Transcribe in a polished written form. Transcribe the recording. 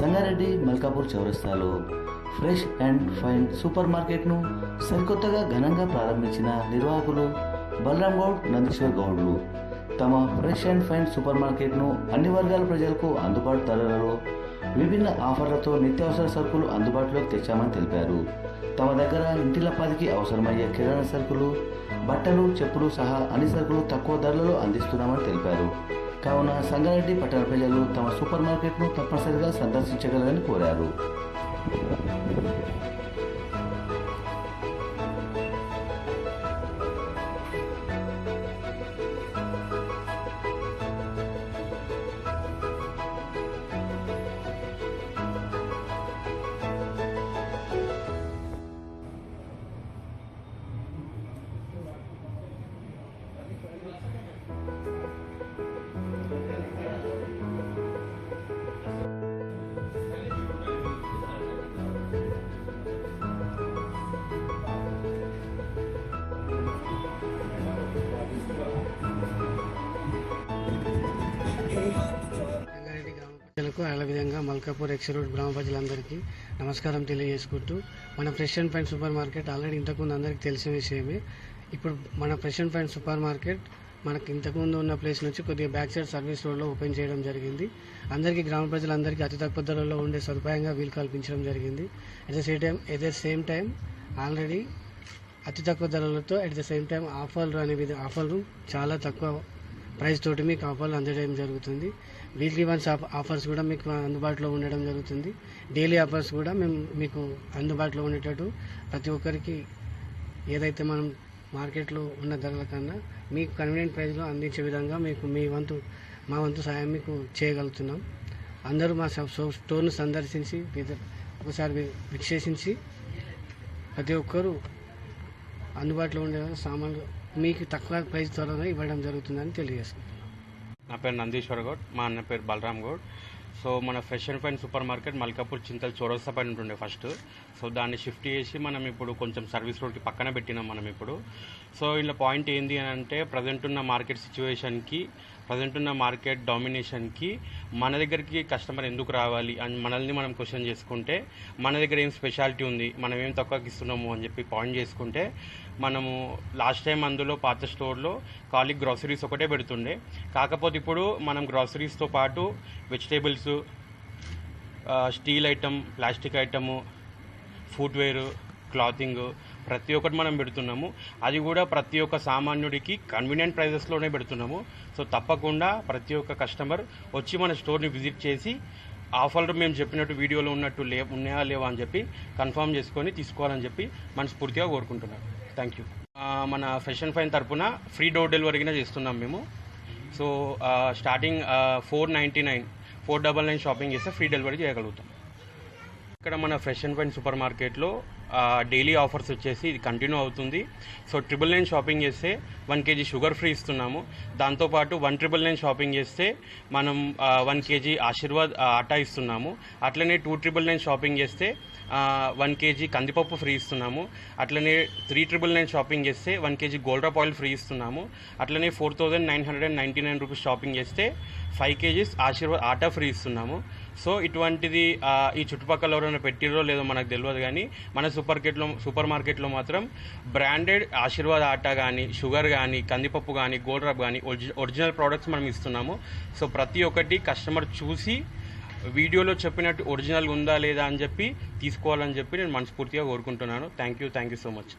సంగారెడ్డి మల్కాపూర్ చౌరస్తాలో fresh and fine super మార్కెట్ను సరికొత్తగా ఘనంగా ప్రారంభించిన నిర్వాహకులు బలరాం గౌడ్, నందీశ్వర్ గౌడ్లు తమ ఫ్రెష్ అండ్ ఫైన్ సూపర్ మార్కెట్ను అన్ని వర్గాల ప్రజలకు అందుబాటు ధరలలో విభిన్న ఆఫర్లతో నిత్యావసర సరుకులు అందుబాటులోకి తెచ్చామని తెలిపారు. తమ దగ్గర ఇంటిల్లపాదికి అవసరమయ్యే కిరాణా సరుకులు, బట్టలు, చెప్పులు సహా అన్ని సరుకులు తక్కువ ధరలలో అందిస్తున్నామని తెలిపారు. కావున సంగారెడ్డి పట్టణ ప్రజలు తమ సూపర్ మార్కెట్ను తప్పనిసరిగా సందర్శించగలరని కోరారు. ప్రజలకు అదేవిధంగా మల్కాపూర్ ఎక్స్ రోడ్ గ్రామ ప్రజలందరికీ నమస్కారం తెలియజేసుకుంటూ, మన fresh and fine super market already ఇంతకుముందు అందరికీ తెలిసిన విషయమే. ఇప్పుడు మన fresh and fine super market మనకు ఇంతకుముందు ఉన్న ప్లేస్ నుంచి కొద్దిగా బ్యాక్ సైడ్ సర్వీస్ రోడ్లో ఓపెన్ చేయడం జరిగింది. అందరికీ గ్రామ ప్రజలందరికీ అతి తక్కువ ధరల్లో ఉండే సదుపాయంగా వీలు కల్పించడం జరిగింది. At the same time already అతి తక్కువ ధరలతో అట్ ద సేమ్ టైం ఆఫర్లు చాలా తక్కువ ప్రైస్ తోటి మీకు ఆఫర్లు అందడం జరుగుతుంది. వీక్లీ వన్స్ ఆఫర్స్ కూడా మీకు అందుబాటులో ఉండడం జరుగుతుంది. డైలీ ఆఫర్స్ కూడా మేము మీకు అందుబాటులో ఉండేటట్టు ప్రతి ఒక్కరికి ఏదైతే మనం మార్కెట్లో ఉన్న ధరల కన్నా మీకు కన్వీనియంట్ ప్రైస్లో అందించే విధంగా మీకు మా వంతు సాయం మీకు చేయగలుగుతున్నాం. అందరూ మా స్టోర్ను సందర్శించి ఒకసారి విశ్లేషించి ప్రతి ఒక్కరూ అందుబాటులో ఉండే సామాన్లు మీకు తక్కువ ప్రైస్ త్వరగా ఇవ్వడం జరుగుతుందని తెలియజేస్తున్నాం. నా పేరు నందీశ్వర్ గౌడ్, మా అన్న పేరు బలరాం గౌడ్. సో మన fresh and fine super market Malkapur Chintal Chowrasta పైన ఉంటుండే ఫస్ట్. సో దాన్ని షిఫ్ట్ చేసి మనం ఇప్పుడు కొంచెం సర్వీస్ రోడ్కి పక్కన పెట్టినాం మనం ఇప్పుడు. సో ఇలా పాయింట్ ఏంటి అని అంటే, ప్రజెంట్ ఉన్న మార్కెట్ సిచ్యువేషన్కి, ప్రజెంట్ ఉన్న మార్కెట్ డామినేషన్కి మన దగ్గరికి కస్టమర్ ఎందుకు రావాలి అని మనల్ని మనం క్వశ్చన్ చేసుకుంటే, మన దగ్గర ఏం స్పెషాలిటీ ఉంది, మనం ఏం తక్కువకి ఇస్తున్నాము అని చెప్పి పాయింట్ చేసుకుంటే, మనము లాస్ట్ టైం అందులో పాత స్టోర్లో ఖాళీ గ్రాసరీస్ ఒకటే పెడుతుండే. కాకపోతే ఇప్పుడు మనం గ్రాసరీస్తో పాటు vegetables, steel item, plastic item, footwear, clothing ప్రతి ఒక్కటి మనం పెడుతున్నాము. అది కూడా ప్రతి ఒక్క సామాన్యుడికి కన్వీనియంట్ ప్రైజెస్లోనే పెడుతున్నాము. సో తప్పకుండా ప్రతి ఒక్క కస్టమర్ వచ్చి మన స్టోర్ని విజిట్ చేసి ఆఫర్లు మేము చెప్పినట్టు వీడియోలో ఉన్నట్టు ఉన్నాయా లేవా అని చెప్పి కన్ఫర్మ్ చేసుకొని తీసుకోవాలని చెప్పి మనస్ఫూర్తిగా కోరుకుంటున్నాను. Thank you. మన ఫ్రెష్ అండ్ ఫైన్ తరఫున ఫ్రీ డోర్ డెలివరీగా చేస్తున్నాం మేము. సో స్టార్టింగ్ 499 షాపింగ్ చేస్తే ఫ్రీ డెలివరీ చేయగలుగుతాం. ఇక్కడ మన ఫ్రెష్ అండ్ ఫైన్ సూపర్ మార్కెట్లో డైలీ ఆఫర్స్ వచ్చేసి ఇది కంటిన్యూ అవుతుంది. సో 999 షాపింగ్ చేస్తే 1 kg షుగర్ ఫ్రీ ఇస్తున్నాము. దాంతోపాటు 1999 షాపింగ్ చేస్తే మనం 1 kg ఆశీర్వాద్ ఆటా ఇస్తున్నాము. అట్లనే 2999 షాపింగ్ చేస్తే 1 kg కందిపప్పు ఫ్రీ ఇస్తున్నాము. అట్లనే 3999 షాపింగ్ చేస్తే 1 kg gold drop oil free ఇస్తున్నాము. అట్లనే 4999 రూపీస్ షాపింగ్ చేస్తే 5 kg ఆశీర్వాద్ ఆటా ఫ్రీ ఇస్తున్నాము. సో ఇటువంటిది ఈ చుట్టుపక్కల ఎవరైనా పెట్టిరో లేదో మనకు తెలియదు, కానీ మన సూపర్ మార్కెట్లో మాత్రం బ్రాండెడ్ ఆశీర్వాద్ ఆటా కానీ, షుగర్ కానీ, కందిపప్పు కానీ, గోల్డ్ డ్రాప్ కానీ ఒరిజినల్ ప్రోడక్ట్స్ మనం ఇస్తున్నాము. సో ప్రతి ఒక్కటి కస్టమర్ చూసి వీడియోలో చెప్పినట్టు ఒరిజినల్ ఉందా లేదా అని చెప్పి తీసుకోవాలని చెప్పి నేను మనస్ఫూర్తిగా కోరుకుంటున్నాను. Thank you so much.